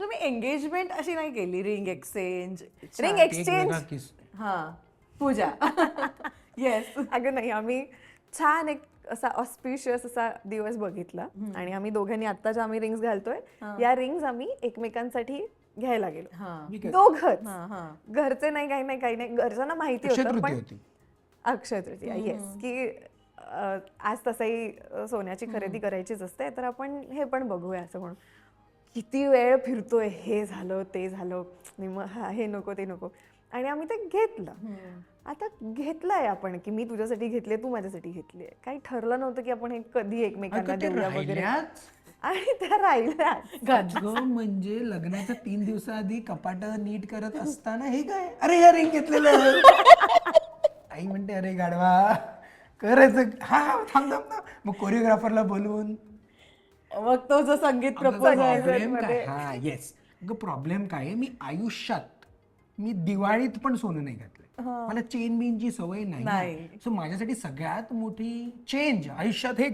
तुम्ही एंगेजमेंट अशी नाही केली, रिंग एक्सचेंज? रिंग एक्सचेंज हा, पूजा. येस. अगं नाही, आम्ही छान एक असा ऑस्पिशियस असा दिवस बघितला आणि आम्ही दोघांनी आत्ताच्या आम्ही रिंग्स घालतोय या रिंग्स आम्ही एकमेकांसाठी घ्यायला गेलो दोघंच. घरचे नाही, काही नाही. घरच्यांना माहिती होतं पण अक्षय तृतीया येस की आज तसंही सोन्याची खरेदी करायचीच असते, तर आपण हे पण बघूया असं म्हणून. किती वेळ फिरतोय, हे झालं ते झालं, हे नको ते नको, आणि आम्ही ते घेतलं. आता घेतलंय आपण की मी तुझ्यासाठी घेतले, तू माझ्यासाठी घेतली, काही ठरलं नव्हतं की आपण हे कधी एकमेकांना देऊया वगैरे, आणि त्या राहिल्या. म्हणजे लग्नाच्या 3 दिवसाआधी कपाट नीट करत असताना हे काय, अरे या रिंग घेतलेलं. आई म्हणते अरे गाडवा करायचं, हा थांब थांब थांब. मग कोरिओग्राफरला बोलवून मग तो जो संगीत प्रपोज हा येस. प्रॉब्लेम काय आहे, मी आयुष्यात मी दिवाळीत पण सोनं नाही घातलं. मला चेन बीनची सवय नाही. सो माझ्यासाठी सगळ्यात मोठी चेंज आयुष्यात हे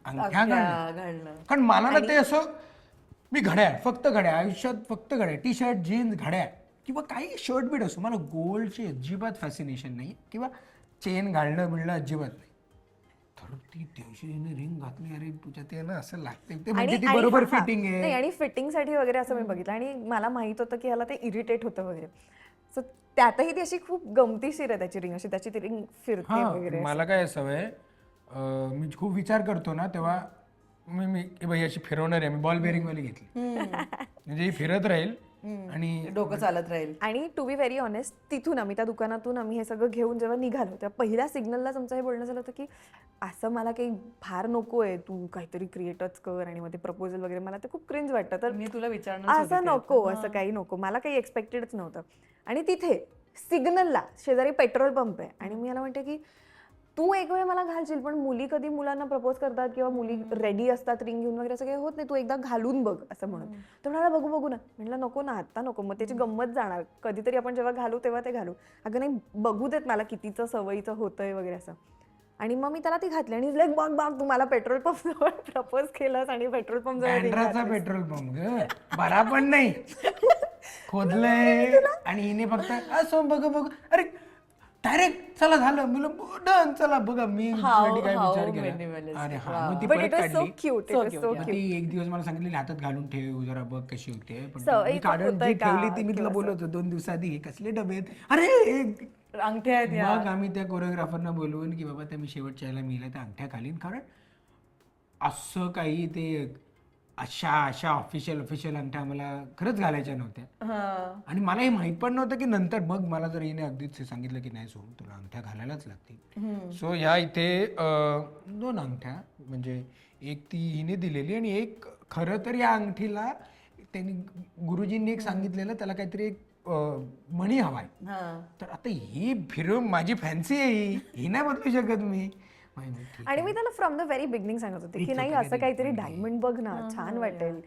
अंगठ्या घालणं. कारण मला ना ते असं, मी घड्याळ, फक्त घड्याळ आयुष्यात, फक्त घड्याळ, टी शर्ट जीन्स घड्याळ किंवा काही शर्ट बीट असो, मला गोल्डची अजिबात फॅसिनेशन नाही किंवा चेन घालणं मिळणं अजिबात नाही. तर ती दिवशी रिंग घातली, अरे तुझ्या ते ना असं लागते ते, म्हणजे ती बरोबर फिटिंग आहे. आणि फिटिंगसाठी वगैरे असं मी बघितलं, आणि मला माहित होतं की ह्याला ते इरिटेट होतं वगैरे. सो त्यातही ती अशी खूप गमतीशीर आहे त्याची रिंग, अशी त्याची ती रिंग फिरते वगैरे. मला काय सवय, मी खूप विचार करतो ना तेव्हा मी बाई अशी फिरवणार आहे, मी बॉल बेअरिंग वाली घेतली म्हणजे ही फिरत राहील आणि डोकं चालत राहील. आणि टू बी व्हेरी ऑनेस्ट, तिथून आम्ही त्या दुकानातून आम्ही हे सगळं घेऊन जेव्हा निघालो, तेव्हा पहिल्या सिग्नललाच आमचं हे बोलणं झालं होतं की असं मला काही फार नको आहे, तू काहीतरी क्रिएटच कर आणि मग ते प्रपोजल वगैरे, मला ते खूप क्रिंज वाटतं, तर मी तुला विचारणार असं नको, असं काही नको, मला काही एक्सपेक्टेडच नव्हतं. आणि तिथे सिग्नलला शेजारी पेट्रोल पंप आहे, आणि मी याला म्हणते की तू एक वेळ मला घालशील, पण मुली कधी मुलांना प्रपोज करतात किंवा मुली रेडी असतात रिंग घेऊन वगैरे, असं काही होत नाही, तू एकदा घालून बघ असं म्हणून. तो म्हणाला बघू ना. म्हटलं नको ना, आत्ता नको, मग त्याची गंमत जाणार, कधीतरी आपण जेव्हा घालू तेव्हा ते घालू. अगं नाही, बघू देत मला कितीचं सवयीचं होतंय वगैरे असं. आणि मग मी त्याला ती घातली आणि बघ तू मला पेट्रोल पंप जवळ प्रपोज केलंस आणि पेट्रोल पंप जवळ पेट्रोल पंप बरा पण नाही खोदलंय, आणि हिने फक्त असं बघ, अरे डायरेक्ट चला झालं, मी डन चला बघा, मी काय विचार केला, अरे हा, मग ती परत काढली. ती एक दिवस मला सांगितली हातात घालून ठेव जरा बघ कशी होते, पण मी काढून जी ठेवली ती मी तुला बोलत होतो 2 दिवसाआधी, हे कसले डबे आहेत, अरे अंगठ्या आहेत. मग आम्ही त्या कोरिओग्राफरना बोलवून की बाबा त्या मी शेवटच्या यायला मिळाल्या त्या अंगठ्या घालीन, कारण असं काही ते अशा ऑफिशियल अंगठ्या मला खरंच घालायच्या नव्हत्या. आणि मला हे माहित पण नव्हतं की नंतर मग मला जर हिने अगदीच सांगितलं की नाही सोडून तुला अंगठ्या घालायलाच लागतील. सो ह्या इथे 2 अंगठ्या, म्हणजे एक ती हिने दिलेली आणि एक खरं तर या अंगठीला त्यांनी गुरुजींनी एक सांगितलेलं, त्याला काहीतरी एक मणी हवाय. तर आता ही फिरवून माझी फॅन्सी आहे, ही नाही बदलू शकत मी. आणि मी त्याला फ्रॉम द व्हेरी बिगनिंग सांगत होते की नाही, असं काहीतरी डायमंड बघ ना, छान वाटेल.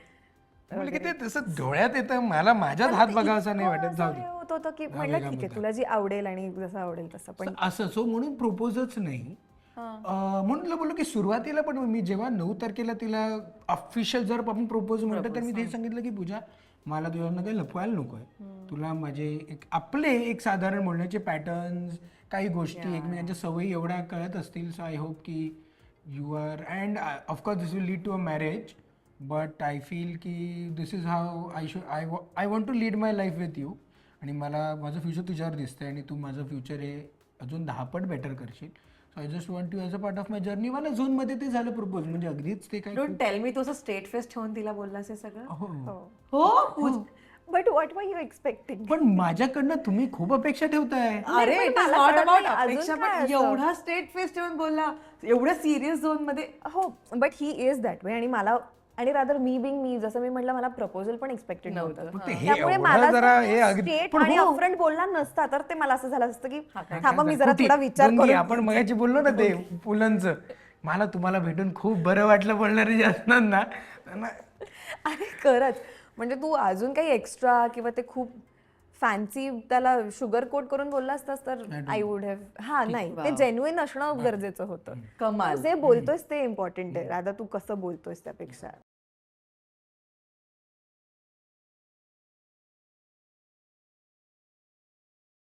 ते तसं डोळ्यात येतं, मला माझ्याच हात बघावासा नाही वाटत. जाऊ दे होत होतं की म्हटलं ठीक आहे, तुला जी आवडेल आणि जसं आवडेल तसं. पण असं सो म्हणून प्रपोजच नाही, म्हणून तुला बोललो की सुरुवातीला पण मी जेव्हा 9 तारखेला तिला ऑफिशियल जर आपण प्रपोज म्हणतो, तर मी ते सांगितलं की पूजा, मला तुझ्यानं काही लपवायला नको आहे, तुला माझे आपले एक साधारण बोलण्याचे पॅटर्न्स, काही गोष्टी एकमेकांच्या सवयी एवढ्या कळत असतील. सो आय होप की you are, and of course this will lead to a marriage, but I feel की this is how I want to lead my life with you. आणि मला माझं फ्युचर तुझ्यावर दिसतंय आणि तू माझं फ्युचर हे अजून 10 पट बेटर करशील. So I just want you as a part of my journey. मला झोनमध्ये ते झालं प्रपोज, म्हणजे अगदीच ते काय. डोंट टेल मी, तू असं स्ट्रेट फेस ठेवून तिला बोललास हे सगळं? हो, but what were you expecting? पण माझ्याकडनं तुम्ही खूप अपेक्षा ठेवताय. अरे इट इज नॉट अबाउट अपेक्षा, पण एवढा स्ट्रेट फेस ठेवून बोलला, एवढ्या सिरियस झोन मध्ये. हो, but he is that way. आणि मला, आणि रादर मी जसं मी म्हटलं, मला प्रपोजल पण एक्सपेक्टेड नव्हतं, त्यामुळे मला स्ट्रेट आणि अपफ्रंट बोलला नसता तर ते मला असं झालं असतं की थांबा मी जरा थोडा विचार करू. आपण मगाची बोललो ना ते पुलंचं, मला तुम्हाला भेटून खूप बरं वाटलं बोलणारे जे असणार ना. आणि खरंच म्हणजे तू अजून काही एक्स्ट्रा किंवा ते खूप फॅन्सी त्याला शुगर कोट करून बोलला असतास तर आय वुड हॅव. नाही, ते जेन्युइन असणं गरजेचं होतं. कमाल. जे बोलतोयस ते इम्पॉर्टंट आहे, राधा तू कसं बोलतोयस त्यापेक्षा.